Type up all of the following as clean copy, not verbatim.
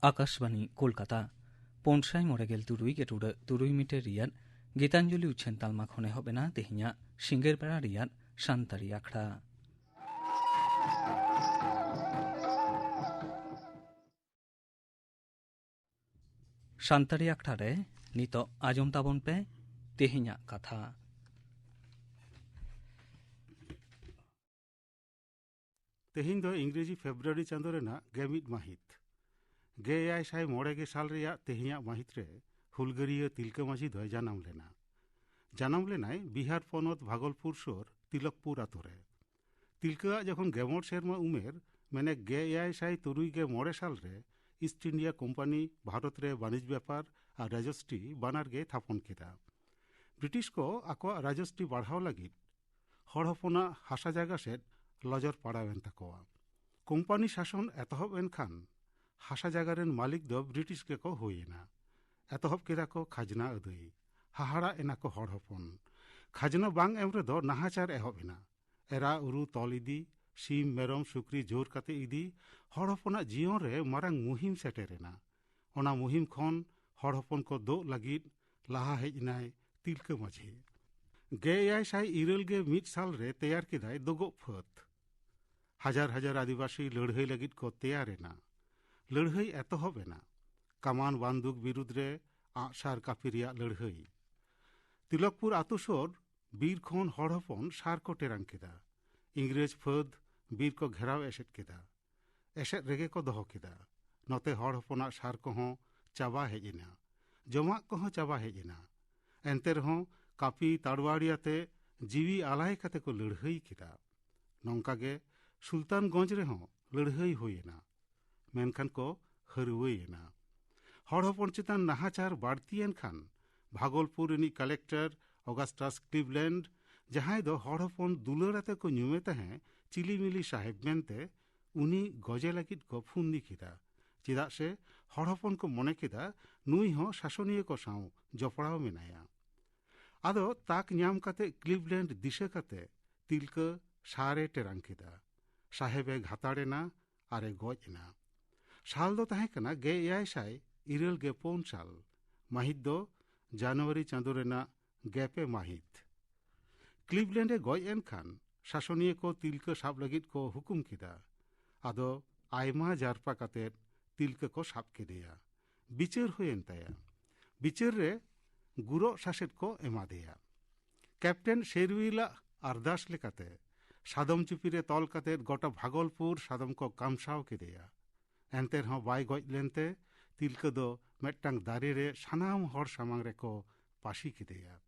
आकाशवाणी कोलकाता पौनसाय मोरेगेल तुरुई गेटुरे तुरुई मिटे रियाद गीतांजलि उच्छेन तालमा खने होबेना तेहिया सिंगेर बेड़ा रियाद शांतारी आखड़ा शांतारी आखड़ा रे नितो आजम ताबन पे तेहिया कथा तेहिं दो इंग्रेजी फेब्रुआरी चांदो रेना गेमिट माहित गेयाय साय मोड़े साल रेया तेहिया माहित रे हुलगरिया तिलका माझी दो जानाम लेनाय बिहार पनत भागलपुर सोर तिलकपुर आतो रे तिलका जखन गेमोर शेरमा उमेर मैंने गेयाय साय तुरुई गे मोड़े साल रे ईस्ट इंडिया कोम्पानी भारत रे वाणिज्य व्यापार और राजस्ट्री बानार गे थापन केदा ब्रिटिश को आको राजस्ट्री बढ़ाव लगी हड़ हपना हासा जायगा सेट लजर पड़ावेन तकोआ कोम्पानी शासन एतहब एनखान हासा जायगारेन मालिक दो ब्रिटिश के को होयेना एतहब केदा को खाजना अदई हाहाड़ा एना को हड़ हपन खाजना बांग एम रेदो नाहाचार एहब एना एरा उरु तल इदी सीम मेरम सुक्री जोर काते इदी हड़ हपना जीवन रे मारांग मुहिम सेटेरेना ओना मुहिम खन हड़ हपन को दो लगिद लाहा हेजनाय तिलका माझी गेयाय साय इरल गे मिद साल रे तैयार केदाय दोगो फत हजार हजार आदिवासी लड़हई लगिद को तैयारेना लड़हई एतहबेना कमान बांदुक बिरुद्ध रे आसार कापी रिया लड़हई तिलकपुर आतु सोर बीर खन हड़ हपन सार को टेरांग केदा इंग्रेज फद बीर को घेराव एसेट केदा एसेट रेगे को दोहो केदा नोते हड़ हपना सार को हों चाबा हेजेना जमा को हों चाबा हेजेना एंते रहों कापी ताड़वाड़ियाते जीवी आलाय काते को लड़हई केदा नौका गे सुल्तानगंज रेहों लड़हई होयेना मेनखान को हरुएना हड़ हपन चेतान नाहाचार बाड़तीयेन Khan Bhagalpur Rini collector Augustus Cleveland जहां दो हड़ हपन दुलाराते को ᱧᱩᱢᱮ तहें चिलीमिली साहेब मेनते उनी गजे लगिद को फुंदी केदा चेदा से हड़ हपन को मने केदा नुई हो शासनीय को साव जपड़ाव मेनाया आदो ताक ᱧᱟᱢ काते क्लिवलैंड दिशा काते तिलका सारे टेरांग केदा साहेबे घाताड़ेना आरे गजना साल दो तहें कना गे एयाय साय इरल गे पौन साल माहित दो जनवरी चांदो रेना गेपे माहित क्लिवलैंडे गज एन खान शासनीय को तिलका साब लगिद को हुकुम केदा आदो आयमा जारपा काते तिलका को साब केदेया बिचार होयेन ताया बिचार रे गुरो सासेट को एमादेया कैप्टेन शेरविला अरदास लेकाते सादम चुपीरे तल काते गोटा भागलपुर सादम को कामसाव केदेया एंते रहों बाय गज लेनते तिलका दो मेटटांग दारे रे सानाम हर सामांग रे को पासी केदेया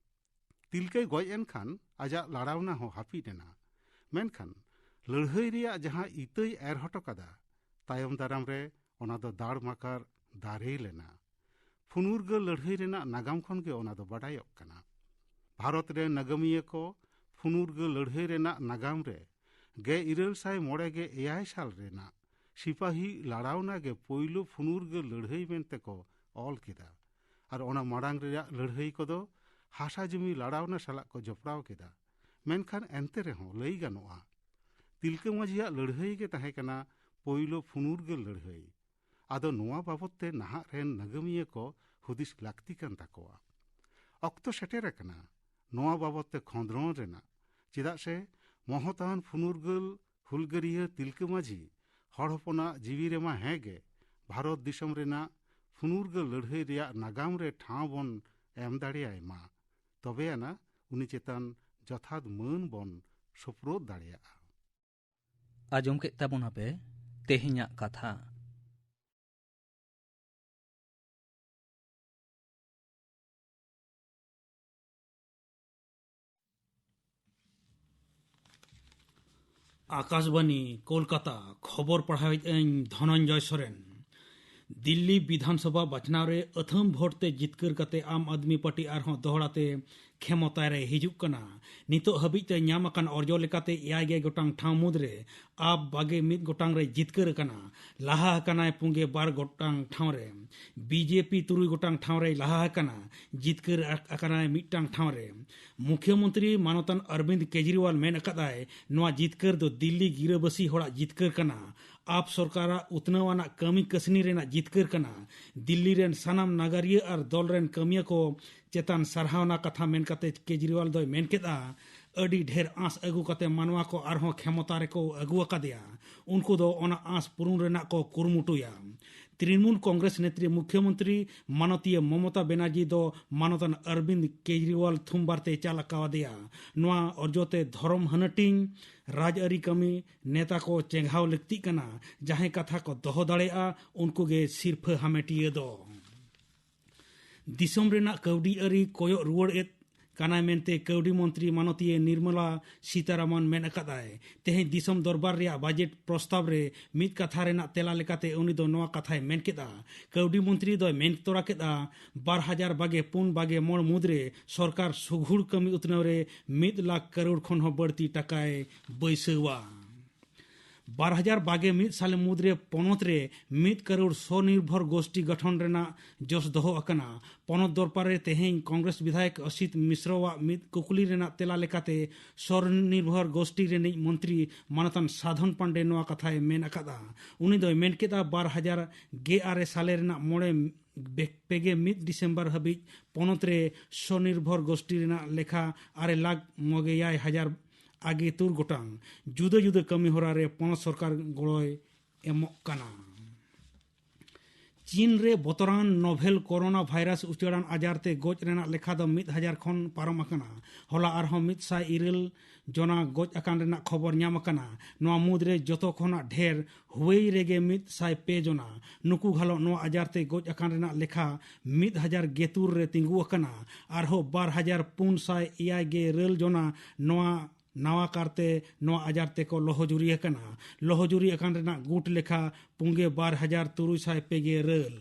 तिलकाय गज एन खान आजा लड़ावना हो हापिदेना मेनखान लड़हई रिया जहां इतई एर हटो कदा तायम दाराम रे ओना दो दाड़ माकार दारे लेना फुनुरगा लड़हई रेना नागाम खन गे ओना दो बाडायक कना भारत रे नगमिया को फुनुरगा लड़हई रेना नागाम रे गे इरल साय मोड़े गे एयाय साल रेना सिपाही लड़ावना गे पोइलो फुनुरगा लड़हई मेनते को ऑल केदा और ओना माड़ांग रेया लड़हई को दो हासा जमी लड़ावना साला को जपड़ाव केदा मेनखान एंते रेहों लई गानोआ तिलका माझिया लड़हई गे तहें कना पोइलो फुनुरगा लड़हई आदो नोआ बाबते नाहा रेन नगमिया को हुदिस लाक्ति कान ताकोआ अक्तो सेटेर कना नोआ बाबते खंद्रोन रेना चेदा से महतान फुनुरगल हुलगरिया तिलका माझी हड़ हपना जीवी रेमा हेगे भारत दिसम रेना फुनुरगल लड़हई रेया नागाम रे ठाव बन एम दाड़ेयाय मा तबे आना उनी चेतान जथात मान बन सुप्रोद दाड़ेया आजम के ताबोना पे तेहिया कथा आकाशवाणी कोलकाता खबर पढ़ाई धनंजय सोरेन दिल्ली विधानसभा बचनाव रे अथम भोट ते जितकर कते आम आदमी पार्टी आरहों दोहराते खेमताय रे हिजुक कना नितो हबिते ᱧᱟᱢᱟᱠᱟᱱ ᱚᱨᱡᱚ ᱞᱮᱠᱟᱛᱮ eyage गोटांग ठाव मुद्रे आप बागे मिद गोटांग रे जितकर कना लाहा कनाय पुंगे बार गोटांग ठाव रे बीजेपी तुरुई गोटांग ठाव रे लाहा कना जितकर अकनाय मिटांग ठाव रे मुख्यमंत्री मानतन अरविंद केजरीवाल मेन अकदाय नवा जितकर दो दिल्ली गिरबसी होड़ा जितकर कना आप सरकार उतनवाना कमी कसनी रेना जितकर कना दिल्ली रेन सनाम नागरिया और दल रेन कमिया को चेतन सरहावना कथा मेन कते केजरीवाल दो मेन केदा अडी ढेर आस अगु कते मानवा को आरहों क्षमता रे को अगु अकादिया उनको दो ओना आस पुरुन रेना को कुरुमुटुया तृणमूल कांग्रेस नेत्री मुख्यमंत्री मानतीय ममता बनर्जी दो मानतन अरविंद केजरीवाल थुमबारते चालकावदिया नवा अर्जोते धर्म हनटिंग राजआरी कमी नेता को चेंघाव लगती कना जहां कथा को दोहो दाड़ेआ उनको गे सिर्फ हमेटिया दो दिसम रेना कौडी अरी कोयो रुवड़ एत काना मेनते कौडी मंत्री मानतीय निर्मला सीतारामन मेन अकादाय तेहे दिसम दरबार रे बजट प्रस्ताव रे मिद कथा रेना तेला लेकाते उनी दो नवा कथाय मेन केदा कौडी मंत्री दो मेन तोरा केदा 2000 बागे पुन बागे मोड़ मुद्रे सरकार सुघुड़ कमी उतनव रे 1 लाख करोड़ खन हो बढ़ती टकाय बैसवा 2021 साल मुद्रे पनत रे 1 करोड़ स्वनिर्भर गोष्ठी गठन रेना जोश दोहो अकना पनत दरबार रे तेहें कांग्रेस विधायक असित मिश्रवा मिद कुकुली रेना तेला लेकाते स्वनिर्भर गोष्ठी रे मंत्री मानतन साधन पांडे नवा कथाय मेन अकादा उनी दो मेन केदा 2016 साल रेना मोड़े पेगे 1 डिसेम्बर हबी पनत रे स्वनिर्भर गोष्ठी रेना लेखा 8,96,000 आगे तुर गोटांग जुदा जुदा कमी होरा रे पनत सरकार गड़ोय एमक कना चीन रे बतरान नोवेल कोरोना वायरस उचारान आजारते गोज रेना लेखा दो 1000 खन पारम अकना होला आरहों 104 जना गोज अकान रेना खबर ᱧᱟᱢ अकना नवा मुद्रे जतो खना ढेर हुई रेगे 105 जना नुकु घालो नवा आजारते गोज अकान रेना लेखा 1000 गेतुर रे तिंगु अकना आरहो 12,400 गे रेल जना नवा नवा करते नवा आजारते को लोहजुरी अकना लोहजुरी अकान रेना गुट लेखा पुंगे 12,300 रेल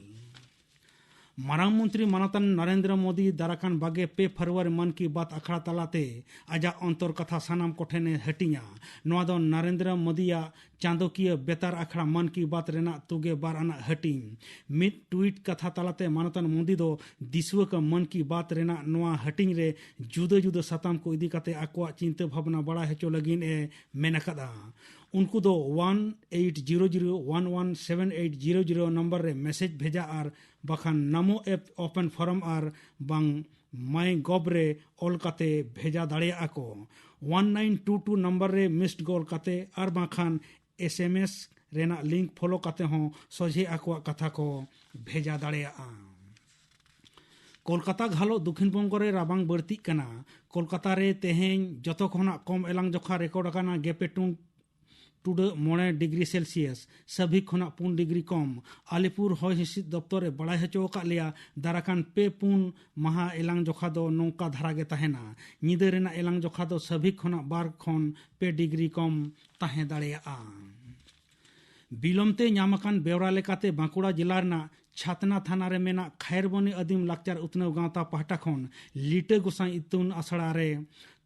मारांग मंत्री मानतन नरेंद्र मोदी दाराकान बागे 2 फरवरी मन की बात अखड़ा तलाते आजा अंतर कथा सानाम कोठेने हटिया नवा दो नरेंद्र मोदिया चांदोकिया बेतार अखड़ा मन की बात रेना तुगे बार आना हटिंग मिद ट्वीट कथा तलाते मानतन मोदी दो दिसव का मन की बात रेना नवा हटिंग रे जुदा जुदा सताम को इदी कते आकुआ चिंता भावना बड़ा हेचो लगिन ए मेनकदा उनको दो 1800117800 नंबर रे मैसेज भेजा और बखान नमो ऐप ओपन फोरम और बांग माई गॉब रे ऑल कते भेजा दाड़े आको 1922 नंबर रे मिस्ड कॉल कते और बखान SMS रेना लिंक फॉलो कते हो सोझे आको कथा को भेजा दाड़े आ कोलकाता घालो दक्षिण बंग रे राबांग बढ़ती कना कोलकाता रे तेहें जतो खना कम एलांग जोखा रिकॉर्ड कना गेपेटुंग टुडे 9 डिग्री सेल्सियस सभी खुना 4 डिग्री कम आलिपुर हय हिसिद दफ्तर बड़ा हचो का लिया दाराकान 5 महा एलांग जोखा दो नौका धारागे तहेना निदे रेना एलांग जोखा दो सभी खुना 12 खन 5 डिग्री कम तहे दाड़ेया बिलमते ᱧᱟᱢᱟᱠᱟᱱ बेवरा लेकाते बांकुड़ा जिला रेना छातना थाना रे मेना खैरबनी आदिम लाकचार उतनव गांवता पहटा खन लिटे गोसाई इतुन आसड़ा रे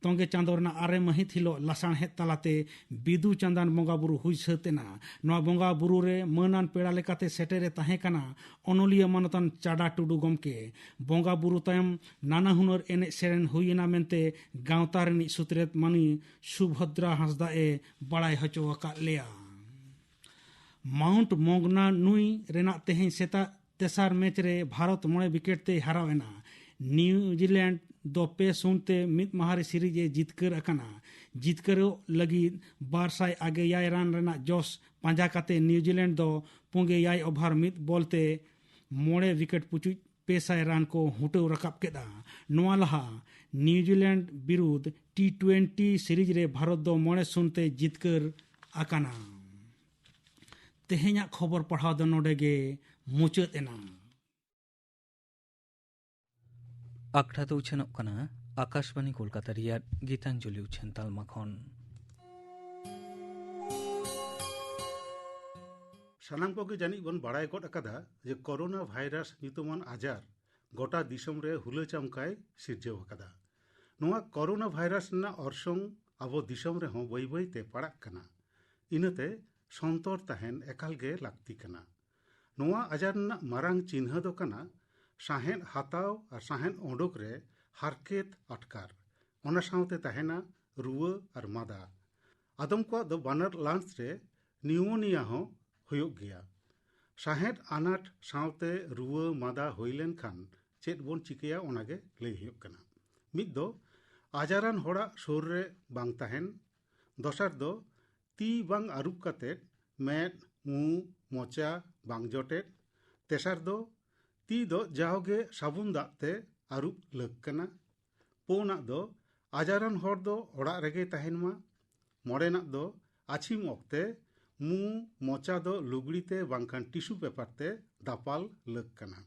तोंगे चांदोरना आरे महित हिलो लासाण हेत तलाते बिदु चंदन बंगा बुरु हुई सतेना नवा बंगा बुरु रे मनान पेड़ा लेकाते सेटेरे ताहे कना अनोलिया मानतन चाडा टुडू गमके बंगा बुरु तायम नाना हुनर एने सेरेन हुईना मेनते गांवता रेनी सुतरेत मानी सुभद्रा हंसदा ए बड़ाई हचो अका लेया माउंट मोंगना नुई रेना तेहें सेता तेसार मैच रे भारत 9 विकेट ते हरावेना न्यूजीलैंड दो 2-0 मिद महारे सीरीज जितकर अकना जितकर लगी 200 आगे याय रन रेना जोश पांजा काते न्यूजीलैंड दो पुंगे याय ओभार मिद बोलते 9 विकेट पुचु 500 रन को हुटो रकाब केदा नोआ लहा न्यूजीलैंड विरुद्ध T20 सीरीज रे भारत दो 9-0 ते जितकर अकना तेहेኛ खबर पढ़ाव दो नोडेगे मुचाद एना आखड़ा तो उछनक कना आकाशवाणी कोलकाता रियाद गीतांजलि उछन तालमा खन सानाम को जानी बन बड़ाई गड अकादा जे कोरोना भाइरस नितुमान आजार गोटा दिसम रे हुला चामकाय सिरजाव अकादा नोआ कोरोना भाइरस ना अरसंग आबो दिसम रे हों बई बई ते पड़ाक कना इनते संतर तहन एकाल गे लाक्ति कना नोआ आजार ना मारांग चिन्ह दो कना साहेन हाताव और साहेन ओडोक रे हारकेत अटकार ओना साउते तहना रुआ और मादा आदम को दो बानर लांस रे निउमोनिया हो हुयोग गया साहेद आनाट साउते रुआ मादा होइलेन खान चेत बोन चिकिया ओनागे लई हुयोग कना मिद दो आजारान होड़ा सोर रे बांग तहन दोसर दो ती बांग आरुप काते मेद मु मोचा बांग जोटे तेसर दो ती दो जाओगे साबुन दाते आरुप लग कना पोना दो आजारान होड़ दो ओड़ा रेगे तहन मा मोड़ेना दो आछिम ओक्ते मु मोचा दो लुगड़ीते बांखान टिश्यू पेपर ते दापाल लग कना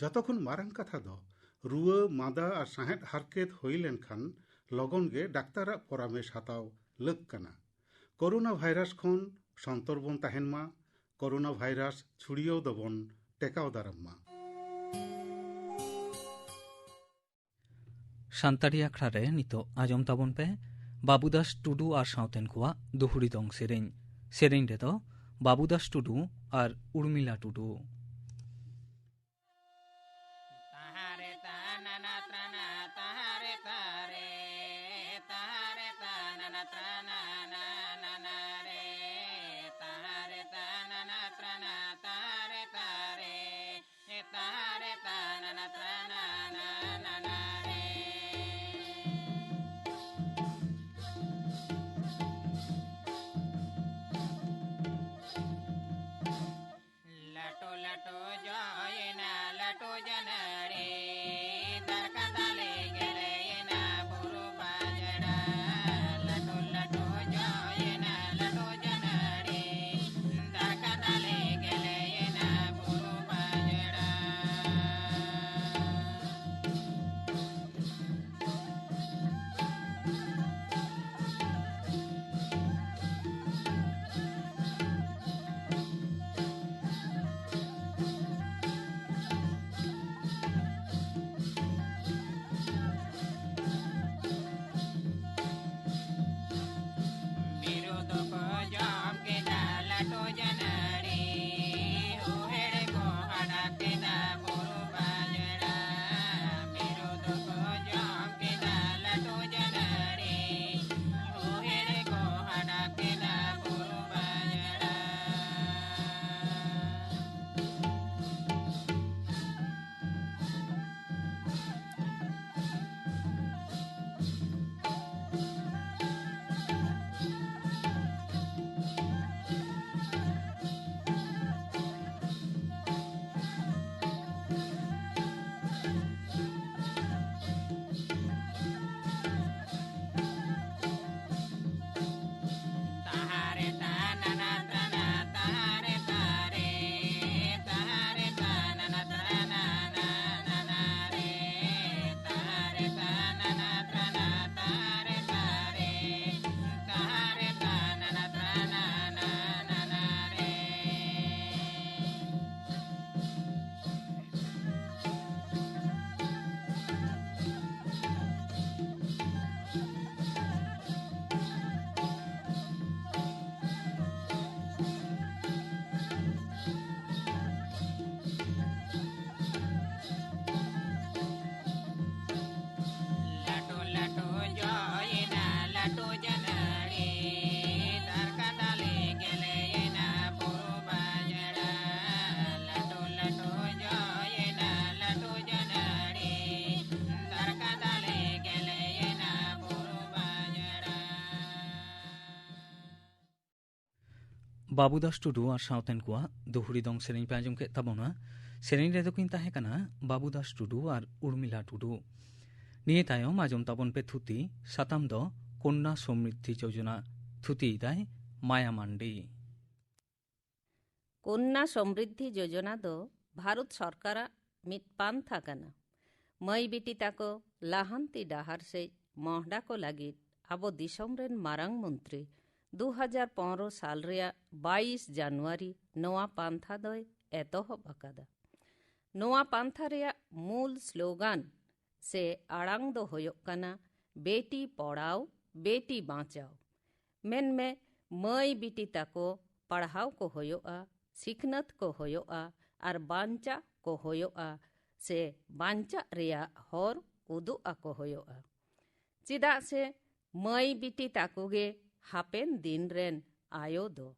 जतखन मारांग कथा दो रुआ मादा और साहेद हारकेत होइलेन खान लगन गे डाक्तारा परामर्श हाताव लग कना कोरोना भाइरस खन संतर बन तहन मा कोरोना भाइरस छुड़ियो दबन टेकाव दाराम मा सान्ताड़ी आखड़ा रे नितो आजम ताबन पे बाबूदास टुडू और साउतेन कुआ दुहुरी दंग सेरें रे तो बाबूदास टुडू और उर्मिला टुडू बाबूदास टुडू और साउतेन कुआ दुहुरी दंग सेरें पे आजम के तबोना सेरें रे दो किन ताहे कना बाबूदास टुडू और उर्मिला टुडू निये तायम आजम ताबन पे थुती साताम दो कन्या समृद्धि योजना थुती दाय माया मांडी कन्या समृद्धि योजना दो भारत सरकार मित पांथा कना मई बिटी ताको लाहांती डाहार से महडा को लागित आबो दिसम रेन मारांग मंत्री 2015 साल ᱨᱮᱭᱟᱜ 22 ᱡᱟᱱᱩᱣᱟᱨᱤ ᱱᱚᱣᱟ ᱯᱟᱱᱛᱷᱟ ᱫᱚᱭ ᱮᱛᱚᱦᱚᱵ ᱟᱠᱟᱫᱟ। ᱱᱚᱣᱟ ᱯᱟᱱᱛᱷᱟ ᱨᱮᱭᱟᱜ ᱢᱩᱞ ᱥᱞᱳᱜᱟᱱ ᱥᱮ ᱟᱲᱟᱝ ᱫᱚ ᱦᱩᱭᱩᱜ ᱠᱟᱱᱟ ᱵᱮᱴᱤ ᱯᱚᱲᱟᱣ ᱵᱮᱴᱤ ᱵᱟᱸᱪᱟᱣ। ᱢᱮᱱᱢᱮ ᱢᱟᱹᱭ ᱵᱤᱴᱤ ᱛᱟᱠᱚ ᱯᱟᱲᱦᱟᱣ ᱠᱚ ᱦᱩᱭᱩᱜᱼᱟ, ᱥᱤᱠᱷᱱᱟᱹᱛ ᱠᱚ ᱦᱩᱭᱩᱜᱼᱟ ᱟᱨ ᱵᱟᱧᱪᱟᱜ ᱠᱚ ᱦᱩᱭᱩᱜᱼᱟ ᱥᱮ ᱵᱟᱧᱪᱟᱜ ᱨᱮᱭᱟᱜ ᱦᱚᱨ ᱩᱫᱩᱜ ᱟᱠᱚ ᱦᱩᱭᱩᱜᱼᱟ। ᱪᱮᱫᱟᱜ ᱥᱮ ᱢᱟᱹᱭ ᱵᱤᱴᱤ ᱛᱟᱠᱚ ᱜᱮ ᱦᱟᱯᱮᱱ ᱫᱤᱱ ᱨᱮᱱ ᱟᱭᱳ ᱫᱚ,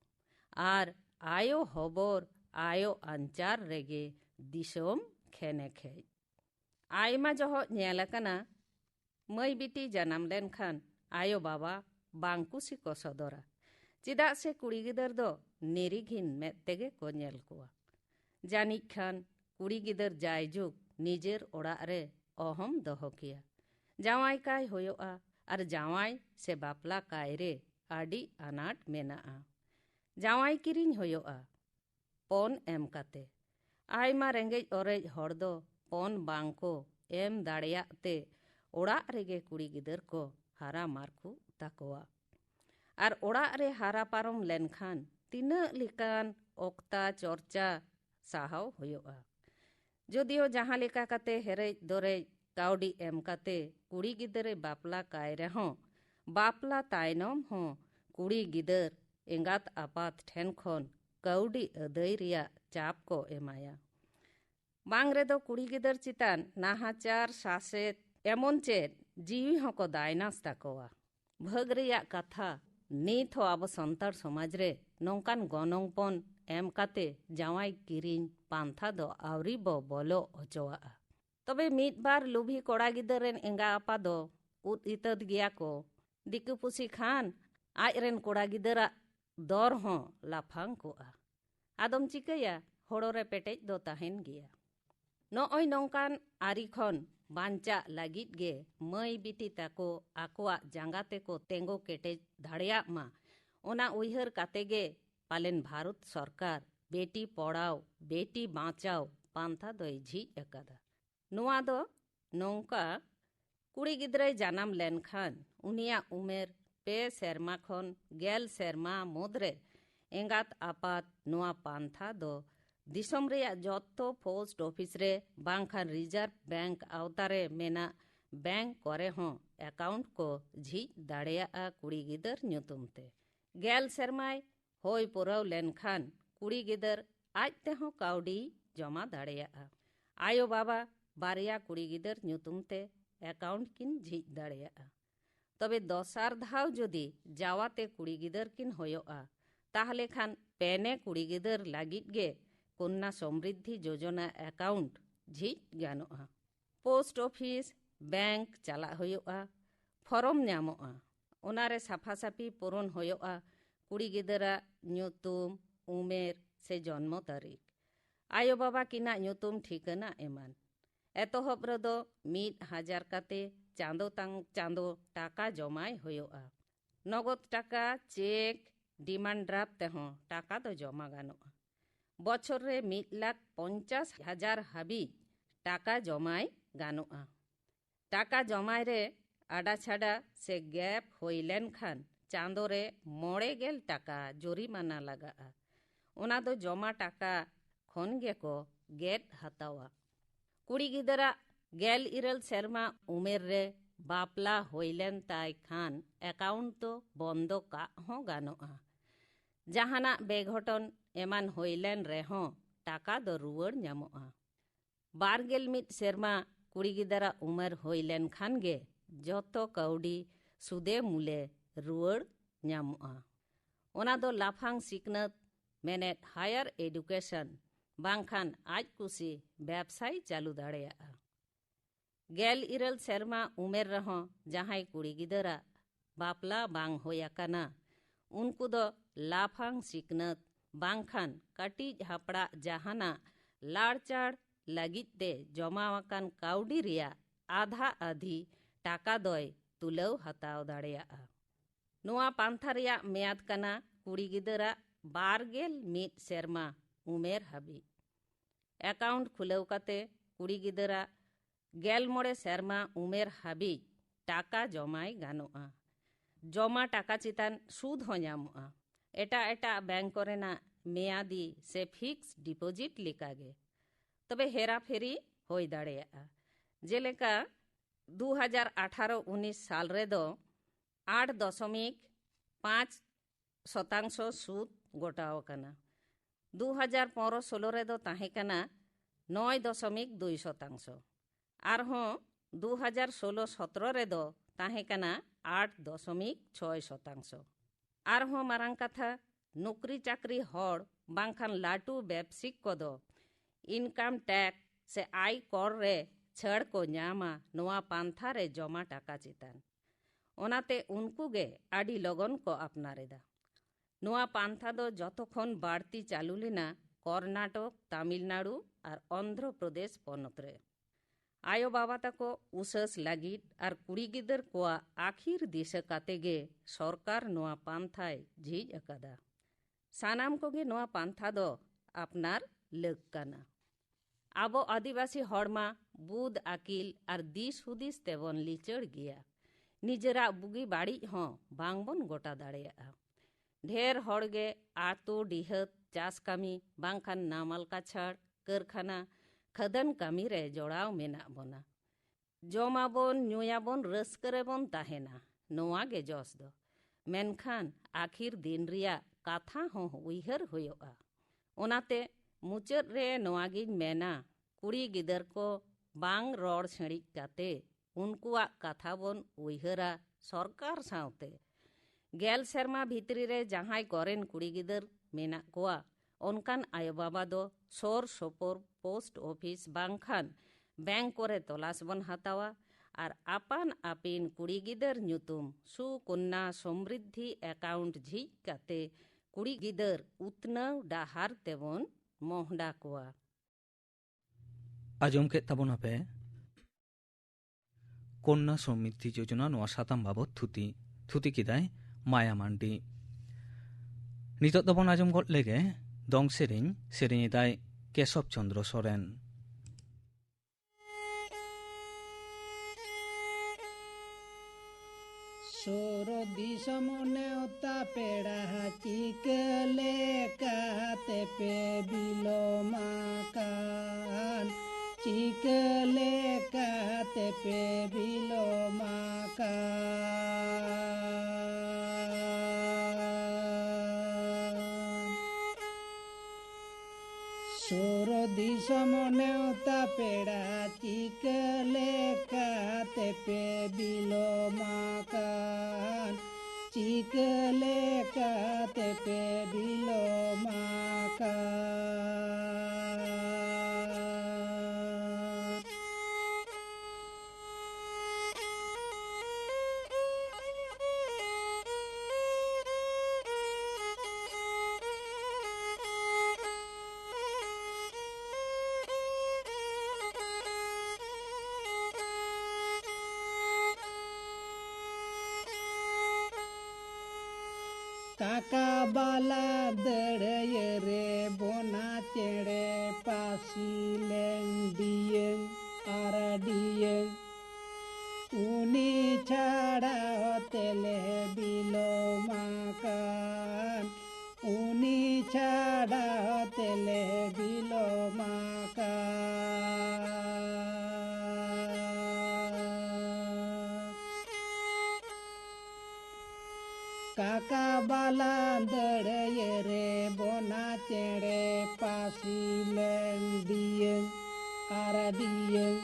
ᱟᱨ ᱟᱭᱳ ᱦᱚᱵᱚᱨ ᱟᱭᱳ ᱟᱧᱪᱟᱨ ᱨᱮᱜᱮ ᱫᱤᱥᱚᱢ ᱠᱷᱮᱱᱮᱠᱷᱮᱡ। ᱟᱭᱢᱟ ᱡᱚᱦᱚᱜ ᱧᱮᱞ ᱟᱠᱟᱱᱟ ᱢᱟᱹᱭ ᱵᱤᱴᱤ ᱡᱟᱱᱟᱢ ᱞᱮᱱᱠᱷᱟᱱ ᱟᱭᱳ ᱵᱟᱵᱟ ᱵᱟᱝ ᱠᱩᱥᱤ ᱠᱚ ᱥᱚᱫᱚᱨᱟ। ᱪᱮᱫᱟᱜ ᱥᱮ ᱠᱩᱲᱤ ᱜᱤᱫᱟᱹᱨ ᱫᱚ ᱱᱤᱨᱤᱜᱷᱤᱱ ᱢᱮᱫ ᱛᱮᱜᱮ ᱠᱚ ᱧᱮᱞ ᱠᱚᱣᱟ। ᱡᱟᱹᱱᱤᱡ ᱠᱷᱟᱱ ᱠᱩᱲᱤ ᱜᱤᱫᱟᱹᱨ ᱡᱟᱭᱡᱩᱜᱽ ᱱᱤᱡᱮᱨ ᱚᱲᱟᱜ ᱨᱮ ᱚᱦᱚᱢ ᱫᱚᱦᱚ ᱠᱮᱭᱟ। ᱡᱟᱶᱟᱭ ᱠᱟᱭ ᱦᱩᱭᱩᱜᱼᱟ ᱟᱨ ᱡᱟᱶᱟᱭ ᱥᱮ ᱵᱟᱯᱞᱟ ᱠᱟᱭ ᱨᱮ ᱟᱹᱰᱤ ᱟᱱᱟᱴ ᱢᱮᱱᱟᱜᱼᱟ। ᱡᱟᱶᱟᱭ ᱠᱤᱨᱤᱧ ᱦᱩᱭᱩᱜᱼᱟ ᱯᱚᱱ ᱮᱢ ᱠᱟᱛᱮ। ᱟᱭᱢᱟ ᱨᱮᱸᱜᱮᱡ ᱚᱨᱮᱡ ᱦᱚᱲ ᱫᱚ ᱯᱚᱱ ᱵᱟᱝ ᱠᱚ ᱮᱢ ᱫᱟᱲᱮᱭᱟᱜ ᱛᱮ ᱚᱲᱟᱜ ᱨᱮᱜᱮ ᱠᱩᱲᱤ ᱜᱤᱫᱟᱹᱨ ᱠᱚ ᱦᱟᱨᱟ ᱢᱟᱨᱠᱩ ᱛᱟᱠᱚᱣᱟ। ᱟᱨ ᱚᱲᱟᱜ ᱨᱮ ᱦᱟᱨᱟ ᱯᱟᱨᱚᱢ ᱞᱮᱱᱠᱷᱟᱱ ᱛᱤᱱᱟᱹᱜ ᱞᱮᱠᱟᱱ ᱚᱠᱛᱟ ᱪᱚᱨᱪᱟ ᱥᱟᱦᱟᱣ ᱦᱩᱭᱩᱜᱼᱟ। ᱡᱚᱫᱤও ᱡᱟᱦᱟᱸ ᱞᱮᱠᱟ ᱠᱟᱛᱮ ᱦᱮᱨᱮᱡ ᱫᱚᱨᱮᱡ ᱠᱟᱹᱣᱰᱤ ᱮᱢ ᱠᱟᱛᱮ ᱠᱩᱲᱤ ᱜᱤᱫᱟᱹᱨᱮ ᱵᱟᱯᱞᱟ ᱠᱟᱭ ᱨᱮᱦᱚᱸ ᱵᱟᱯᱞᱟ ᱛᱟᱭᱱᱚᱢ ᱦᱚᱸ ᱠᱩᱲᱤ ᱜᱤᱫᱟᱹᱨ ᱮᱸᱜᱟᱛ ᱟᱯᱟᱛ ᱴᱷᱮᱱ ᱠᱷᱚᱱ ᱠᱟᱹᱣᱰᱤ ᱟᱹᱫᱟᱹᱭ ᱨᱮᱭᱟᱜ ᱪᱟᱯ ᱠᱚ ᱮᱢᱟᱭᱟ। ᱵᱟᱝ ᱨᱮᱫᱚ ᱠᱩᱲᱤ ᱜᱤᱫᱟᱹᱨ ᱪᱮᱛᱟᱱ ᱱᱟᱦᱟᱪᱟᱨ ᱥᱟᱥᱮᱛ ᱮᱢᱚᱱ ᱪᱮᱫ ᱡᱤᱣᱤ ᱦᱚᱸᱠᱚ ᱫᱟᱭᱱᱟᱥ ᱛᱟᱠᱚᱣᱟ। ᱵᱷᱟᱹᱜᱽ ᱨᱮᱭᱟᱜ ᱠᱟᱛᱷᱟ ᱱᱤᱛ ᱦᱚᱸ ᱟᱵᱚ ᱥᱟᱱᱛᱟᱲ ᱥᱚᱢᱟᱡᱽ ᱨᱮ ᱱᱚᱝᱠᱟᱱ ᱜᱚᱱᱚᱝ ᱯᱚᱱ ᱮᱢ ᱠᱟᱛᱮ ᱡᱟᱶᱟᱭ ᱠᱤᱨᱤᱧ ᱯᱟᱱᱛᱷᱟ ᱫᱚ ᱟᱹᱣᱨᱤ ᱵᱚ ᱵᱚᱞᱚ ᱦᱚᱪᱚᱣᱟᱜᱼᱟ। ᱛᱚᱵᱮ ᱢᱤᱫ ᱵᱟᱨ ᱞᱩᱵᱷᱤ ᱠᱚᱲᱟ ᱜᱤᱫᱟᱹᱨ ᱨᱮᱱ ᱮᱸᱜᱟ ᱟᱯᱟ ᱫᱚ ᱩᱫ ᱤᱛᱟᱹᱫ ᱜᱮᱭᱟ ᱠᱚ। ᱫᱤᱠᱩ ᱯᱩᱥᱤ ᱠᱷᱟᱱ ᱟᱡ ᱨᱮᱱ ᱠᱚᱲᱟ ᱜᱤᱫᱟᱹᱨᱟᱜ ᱫᱚᱨ ᱦᱚᱸ ᱞᱟᱯᱷᱟᱝ ᱠᱚᱜᱼᱟ। ᱟᱫᱚᱢ ᱪᱤᱠᱟᱹᱭᱟ, ᱦᱳᱲᱳ ᱨᱮ ᱯᱮᱴᱮᱡ ᱫᱚ ᱛᱟᱦᱮᱱ ᱜᱮᱭᱟ। ᱱᱚᱜᱼᱚᱭ ᱱᱚᱝᱠᱟᱱ ᱟᱹᱨᱤ ᱠᱷᱚᱱ ᱵᱟᱧᱪᱟᱜ ᱞᱟᱹᱜᱤᱫ ᱜᱮ ᱢᱟᱹᱭ ᱵᱤᱴᱤ ᱛᱟᱠᱚ ᱟᱠᱚᱣᱟᱜ ᱡᱟᱸᱜᱟ ᱛᱮᱠᱚ ᱛᱮᱸᱜᱳ ᱠᱮᱴᱮᱡ ᱫᱟᱲᱮᱭᱟᱜ ᱢᱟ, ᱚᱱᱟ ᱩᱭᱦᱟᱹᱨ ᱠᱟᱛᱮ ᱜᱮ ᱯᱟᱞᱮᱱ ᱵᱷᱟᱨᱚᱛ ᱥᱚᱨᱠᱟর ᱵᱮᱴᱤ ᱯᱚᱲᱟᱣ ᱵᱮᱴᱤ ᱵᱟᱸᱪᱟᱣ ᱯᱟᱱᱛᱷᱟ ᱫᱚᱭ ᱡᱷᱤᱡ ᱟᱠᱟᱫᱟ। ᱱᱚᱣᱟ ᱫᱚ ᱱᱚᱝᱠᱟ, ᱠᱩᱲᱤ ᱜᱤᱫᱽᱨᱟᱹᱭ ᱡᱟᱱᱟᱢ ᱞᱮᱱᱠᱷᱟᱱ ᱩᱱᱤᱭᱟᱜ ᱩᱢᱮᱨ 2 ᱥᱮᱨᱢᱟ ᱠᱷᱚᱱ 10 ᱥᱮᱨᱢᱟ ᱢᱩᱫᱽᱨᱮ ᱮᱸᱜᱟᱛ ᱟᱯᱟᱛ ᱱᱚᱣᱟ ᱯᱟᱱᱛᱷᱟ ᱫᱚ ᱫᱤᱥᱚᱢ ᱨᱮᱭᱟᱜ ᱡᱚᱛᱚ ᱯᱳᱥᱴ ᱚᱯᱷᱤᱥ ᱨᱮ ᱵᱟᱝᱠᱷᱟᱱ ᱨᱤᱡᱟᱨᱵᱷ ᱵᱮᱝᱠ ᱟᱣᱛᱟᱨᱮ ᱢᱮᱱᱟᱜ ᱵᱮᱝᱠ ᱠᱚᱨᱮ ᱦᱚᱸ ᱮᱠᱟᱣᱩᱱᱴ ᱠᱚ ᱡᱷᱤᱡ ᱫᱟᱲᱮᱭᱟᱜᱼᱟ ᱠᱩᱲᱤ ᱜᱤᱫᱟᱹᱨ ᱧᱩᱛᱩᱢ ᱛᱮ। 10 ᱥᱮᱨᱢᱟᱭ ᱦᱩᱭ ᱯᱩᱨᱟᱹᱣ ᱞᱮᱱᱠᱷᱟᱱ ᱠᱩᱲᱤ ᱜᱤᱫᱟᱹᱨ ᱟᱡ ᱛᱮᱦᱚᱸ ᱠᱟᱹᱣᱰᱤ ᱡᱚᱢᱟ ᱫᱟᱲᱮᱭᱟᱜᱼᱟ। ᱟᱭᱳ ᱵᱟᱵᱟ ᱵᱟᱨᱭᱟ ᱠᱩᱲᱤ ᱜᱤᱫᱟᱹᱨ ᱧᱩᱛᱩᱢ ᱛᱮ ᱮᱠᱟᱣᱩᱱᱴ ᱠᱤᱱ ᱡᱷᱤᱡ ᱫᱟᱲᱮᱭᱟᱜᱼᱟ। ᱛᱚᱵᱮ ᱫᱚᱥᱟᱨ ᱫᱷᱟᱣ ᱡᱩᱫᱤ ᱡᱟᱣᱟᱛᱮ ᱠᱩᱲᱤ ᱜᱤᱫᱟᱹᱨ ᱠᱤᱱ ᱦᱩᱭᱩᱜᱼᱟ, ᱛᱟᱦᱞᱮ ᱠᱷᱟᱱ ᱯᱮᱱᱮ ᱠᱩᱲᱤ ᱜᱤᱫᱟᱹᱨ ᱞᱟᱹᱜᱤᱫ ᱜᱮ কন্যা Samriddhi Yojana account ঝিᱡ গানোᱜᱼᱟ। Post office bank চালাᱜ ᱦᱩᱭᱩᱜᱼᱟ, ᱯᱷᱚᱨᱚᱢ ᱧᱟᱢᱚᱜᱼᱟ, ᱚᱱᱟᱨᱮ ᱥᱟᱯᱷᱟ ᱥᱟᱯᱷᱤ ᱯᱩᱨᱚᱱ ᱦᱩᱭᱩᱜᱼᱟ ᱠᱩᱲᱤ ᱜᱤᱫᱟᱹᱨᱟᱜ ᱧᱩᱛᱩᱢ, ᱩᱢᱮᱨ ᱥᱮ ᱡᱚᱱᱢᱚ ᱛᱟᱹᱨᱤᱠᱷ, ᱟᱭᱳ ᱵᱟᱵᱟ ᱠᱤᱱᱟᱜ ᱧᱩᱛᱩᱢ ᱴᱷᱤᱠᱟᱹᱱᱟ ᱮᱢᱟᱱ। ᱮᱛᱚᱦᱚᱵ ᱨᱮᱫᱚ 1000 ᱠᱟᱛᱮ ᱪᱟᱸᱫᱳ ᱛᱟᱝ ᱪᱟᱸᱫᱳ ᱴᱟᱠᱟ ᱡᱚᱢᱟᱭ ᱦᱩᱭᱩᱜᱼᱟ। নগদ টাকা, চেক, ডিমান্ড ড্রাফট তেহᱚᱸ টাকা ᱫᱚ ᱡᱚᱢᱟ ᱜᱟᱱᱚᱜᱼᱟ। বছর রে 1,50,000 হাবিজ টাকা জমায় গানোᱜᱼᱟ। টাকা জমায় রে আডা ছাডা সে গ্যাপ হই লেনখান চাঁদো রে 9,000 টাকা জরিমানা লাগাᱜᱼᱟ। ᱚᱱᱟ ᱫᱚ ᱡᱚᱢᱟ ᱴᱟᱠᱟ ᱠᱷᱚᱱ ᱜᱮᱠᱚ ᱜᱮᱫ ᱦᱟᱛᱟᱣᱟ। ᱠᱩᱲᱤ ᱜᱤᱫᱟᱹᱨᱟᱜ 14 ᱥᱮᱨᱢᱟ ᱩᱢᱮᱨ ᱨᱮ ᱵᱟᱯᱞᱟ ᱦᱩᱭ ᱞᱮᱱ ᱛᱟᱭ ᱠᱷᱟᱱ ᱮᱠᱟᱣᱩᱱᱴ ᱫᱚ ᱵᱚᱱᱫᱚ ᱠᱟᱜ ᱦᱚᱸ ᱜᱟᱱᱚᱜᱼᱟ। ᱡᱟᱦᱟᱱᱟᱜ ᱵᱮᱜᱷᱚᱴᱚᱱ ᱮᱢᱟᱱ ᱦᱩᱭ ᱞᱮᱱ ᱨᱮᱦᱚᱸ ᱴᱟᱠᱟ ᱫᱚ ᱨᱩᱣᱟᱹᱲ ᱧᱟᱢᱚᱜᱼᱟ। 21 ᱥᱮᱨᱢᱟ ᱠᱩᱲᱤ ᱜᱤᱫᱟᱹᱨᱟᱜ ᱩᱢᱮᱨ ᱦᱩᱭ ᱞᱮᱱ ᱠᱷᱟᱱ ᱜᱮ ᱡᱚᱛᱚ ᱠᱟᱹᱣᱰᱤ ᱥᱩᱫᱮ ᱢᱩᱞᱮ ᱨᱩᱣᱟᱹᱲ ᱧᱟᱢᱚᱜᱼᱟ। ᱚᱱᱟ ᱫᱚ ᱞᱟᱯᱷᱟᱝ ᱥᱤᱠᱷᱱᱟᱹᱛ ᱢᱮᱱᱮᱫ হায়ার এডুকেশন ᱵᱟᱝᱠᱷᱟᱱ ᱟᱡ ᱠᱩᱥᱤ ᱵᱮᱵᱥᱟᱭ ᱪᱟᱹᱞᱩ ᱫᱟᱲᱮᱭᱟᱜᱼᱟ। 14 ᱥᱮᱨᱢᱟ ᱩᱢᱮᱨ ᱨᱮᱦᱚᱸ ᱡᱟᱦᱟᱸᱭ ᱠᱩᱲᱤ ᱜᱤᱫᱟᱹᱨᱟᱜ ᱵᱟᱯᱞᱟ ᱵᱟᱝ ᱦᱩᱭ ᱟᱠᱟᱱᱟ, ᱩᱱᱠᱩ ᱫᱚ ᱞᱟᱯᱷᱟᱝ ᱥᱤᱠᱷᱱᱟᱹᱛ ᱵᱟᱝᱠᱷᱟᱱ ᱠᱟᱹᱴᱤᱡ ᱦᱟᱯᱲᱟᱜ ᱡᱟᱦᱟᱱᱟᱜ ᱞᱟᱲᱪᱟᱲ ᱞᱟᱹᱜᱤᱫ ᱛᱮ ᱡᱚᱢᱟ ᱟᱠᱟᱱ ᱠᱟᱹᱣᱰᱤ ᱨᱮᱭᱟᱜ ᱟᱫᱷᱟ ᱟᱫᱷᱤ ᱴᱟᱠᱟ ᱫᱚᱭ ᱛᱩᱞᱟᱹᱣ ᱦᱟᱛᱟᱣ ᱫᱟᱲᱮᱭᱟᱜᱼᱟ। ᱱᱚᱣᱟ ᱯᱟᱱᱛᱷᱟ ᱨᱮᱭᱟᱜ ᱢᱮᱭᱟᱫ ᱠᱟᱱᱟ ᱠᱩᱲᱤ ᱜᱤᱫᱟᱹᱨᱟᱜ 21 ᱥᱮᱨᱢᱟ ᱩᱢᱮᱨ ᱦᱟᱹᱵᱤᱡ। ᱮᱠᱟᱣᱩᱱᱴ ᱠᱷᱩᱞᱟᱹᱣ ᱠᱟᱛᱮ ᱠᱩᱲᱤ ᱜᱤᱫᱟᱹᱨᱟᱜ 19 ᱥᱮᱨᱢᱟ ᱩᱢᱮᱨ ᱦᱟᱹᱵᱤᱡ ᱴᱟᱠᱟ ᱡᱚᱢᱟᱭ ᱜᱟᱱᱚᱜᱼᱟ। जमा टाका चितान सूद हो ᱧᱟᱢᱚᱜᱼᱟ एटा बैंक कोरेना मेयादी से फिक्स डिपोजिट लेकागे तबे हेरा फेरी होई दाड़ेयागा जेलेका 2018-19 साल रे दो 8.5% सूद गोटाव कना 2015-16 रे दो ताहे कना 9.2% आरहों 2016-17 रे दो ताहे कना 8.6% आरहों मारांग कथा नौकरी चाकरी हड़ बांखान लाटू बेपसिक को दो इनकम टैक्स से आय कर रे छड़ को ᱧᱟᱢᱟ नोआ पांथा रे जमा टाका चितान ओनाते उनको गे आडी लगन को अपनारेदा नोआ पांथा दो जतखन बाड़ती चालू लेना कर्नाटक तमिलनाडु और आंध्र प्रदेश पनत रे आयो बाबा तको उसस लागिद और कुड़ी गिदर को आखिर दिशा काते गे सरकार नोआ पांथाय झिज अकादा सानाम को गे नोआ पांथा दो अपनार लग काना आबो आदिवासी हड़मा बुद आकिल और दिस हुदिस तेबन लिचड़ गया निजरा बुगी बाड़ी हों बांगबन गोटा दाड़ेया ढेर हड़गे आतो डिहत चास कामी बांखान नामल काछाड़ कारखाना खदन कामी रे जोड़ाव मेना बोना जमाबन न्यूयाबन रस्करेबन ताहेना नोआ गे जस दो मेनखान आखिर दिन रिया काथा हों उइहर होयोआ ओनाते मुचद रे नोआगिन मेना कुड़ी गिदर को बांग रोड छेड़ी काते उनकुआ कथा बन उइहरा सरकार सावते गेल शर्मा भितरी रे जहां करेन कुड़ी गिदर मेना कोआ उनकान आयो बाबा दो सोर सोपोर पोस्ट ऑफिस बांखान बैंक करे तलाश बन हतावा और आपान आपिन कुड़ी गिदर ᱧᱩᱛᱩᱢ सुकन्या समृद्धि अकाउंट झिज काते कुड़ी गिदर उतनाव डाहार तेबन मोहडा कोआ आजम के तबना पे कन्या समृद्धि योजना नोआ साताम बाबद थुती किदाय माया मांडी नितो तबन आजम गट लेगे दंग सेरें दाय केशव चंद्र सोरेन सोर दिसम नेवता पेड़ा चिकले काते पे बिलोमाकान चिकले काते पे बिलोमाकान सोर दिसम नेवता पेड़ा चिकले काते पे बिलोमाकान चिकले काते पे बिलोमाकान काका बाला दड़े रे बोना चेड़े पासी लेंडियन आरडियन उनी छाड़ा होतेले बिलोमाकान उनी छाड़ा होतेले बिलोमाकान काका बाला दड़े रे बोना चेड़े पासी लेंडियन आरडियन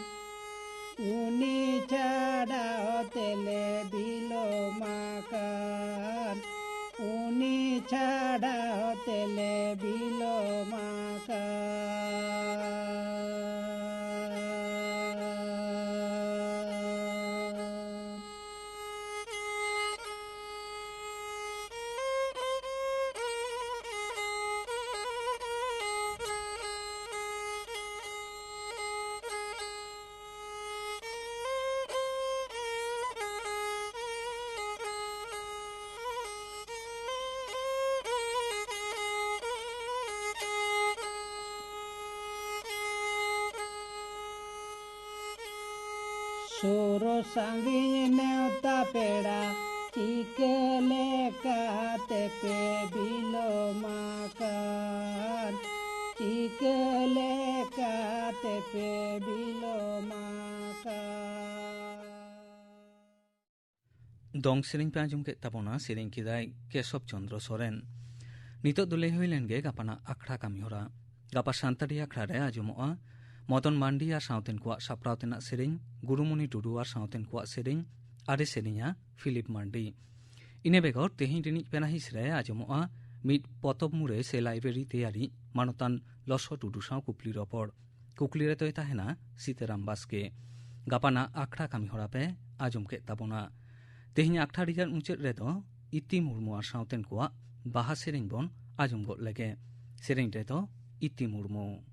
उनी छाड़ा होतेले बिलोमाकान उनी छाड़ा होतेले बिलोमाकान सोरो सांगिन नेवता पेड़ा Chika lekate pe bilomakan Chika lekate pe bilomakan Dong sering pe ajum ke tabona sering kidai Kesop Chandra Soren Nitok dole hoilen ge gapana akhra kami hora gapa santari akhra re ajumoa Modon Mandi ar sauten kuak saprau tenak sering Gurumuni Dudu ar sauten kuak sering Are serinya Philip Mandi Ine begor tehin rinik penahis re ajumoa Mid potob mure se library teyari manotan loso Dudu saw kupli ropor Kukli re toy tahena Sitaram Baske Gapana akhra kami hora pe ajum ke tabona Tehinya akhra rijal muncet redo Iti Murmu ar sauten kuak Baha sering bon ajum got lege Sering redo Iti Murmu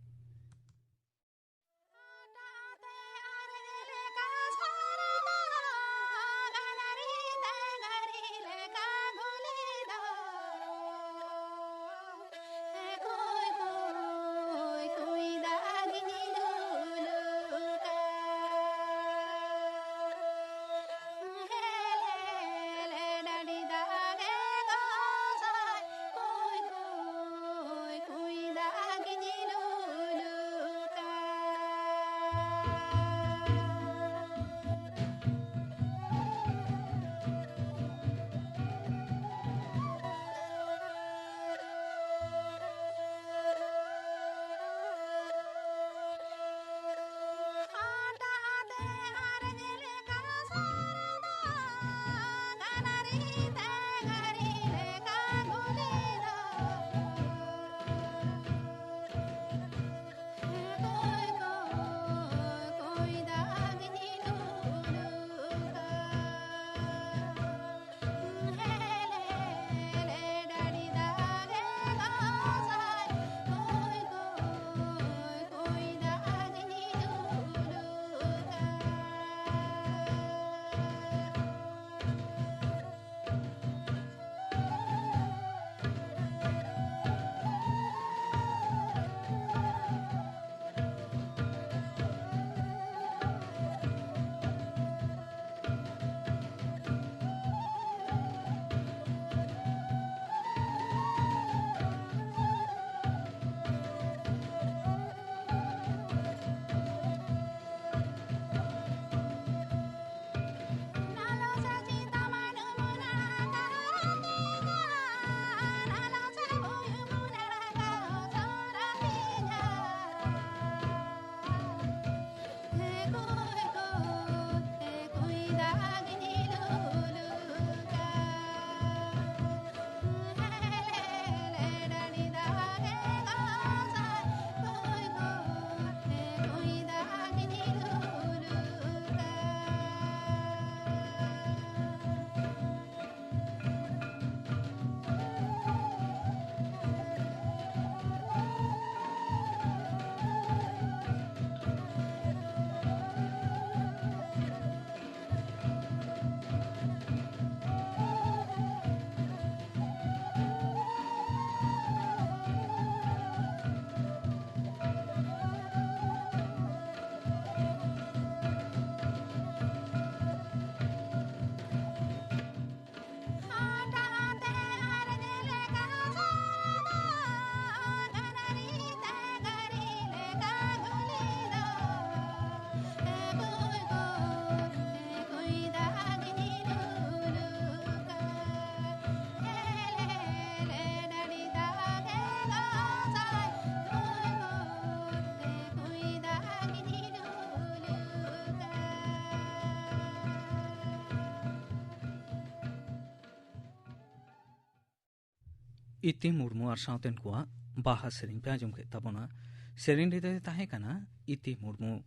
Iti Murmu ar sauten kuak Baha sering pe ajum ke tabona Sering rite tahe kana Iti Murmu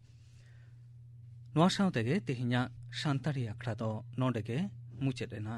Noa saute ge tehinya Santari akhra do node ge mucet ena